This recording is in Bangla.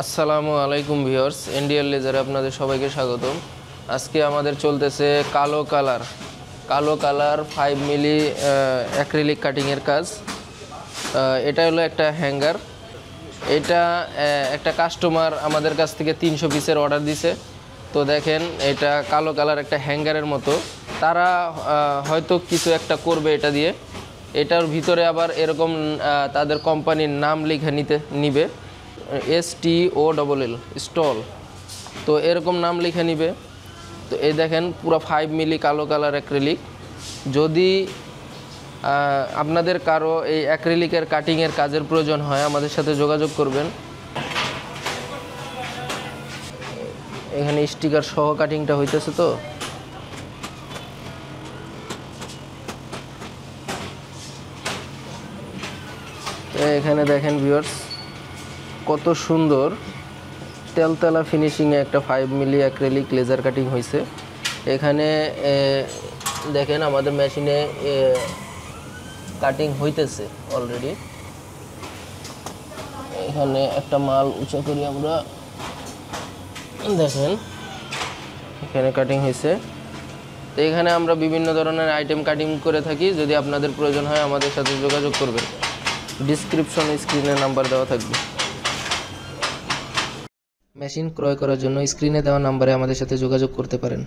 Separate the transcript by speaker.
Speaker 1: আসসালামু আলাইকুম ভিউয়ার্স, এনডিএল লেজারে আপনাদের সবাইকে স্বাগতম। আজকে আমাদের চলতেছে কালো কালার 5 মিলি অ্যাক্রিলিক কাটিংয়ের কাজ। এটা হলো একটা হ্যাঙ্গার। এটা একটা কাস্টমার আমাদের কাছ থেকে 300 পিসের অর্ডার দিছে। তো দেখেন, এটা কালো কালার একটা হ্যাঙ্গারের মতো। তারা হয়তো কিছু একটা করবে এটা দিয়ে। এটার ভিতরে আবার এরকম তাদের কোম্পানির নাম লিখে নিবে, STOLL স্টল। তো এরকম নাম লিখে নিবে। তো এই দেখেন, পুরো 5 মিলি কালো কালার অ্যাক্রিলিক। যদি আপনাদের কারো এই অ্যাক্রিলিকের কাটিংয়ের কাজের প্রয়োজন হয়, আমাদের সাথে যোগাযোগ করবেন। এখানে স্টিকার সহ কাটিংটা হইতেছে। তো এখানে দেখেন ভিউয়ার্স, কত সুন্দর তেলতেলা ফিনিশিংয়ে একটা 5 মিলি অ্যাক্রিলিক লেজার কাটিং হয়েছে। এখানে দেখেন আমাদের মেশিনে কাটিং হইতেছে অলরেডি। এখানে একটা মাল উঁচা করি আমরা, দেখেন এখানে কাটিং হয়েছে। তো এখানে আমরা বিভিন্ন ধরনের আইটেম কাটিং করে থাকি। যদি আপনাদের প্রয়োজন হয় আমাদের সাথে যোগাযোগ করবেন। ডিসক্রিপশনে স্ক্রিনে নাম্বার দেওয়া থাকবে। মেশিন ক্রয় করার জন্য স্ক্রিনে দেওয়া নাম্বারে আমাদের সাথে যোগাযোগ করতে পারেন।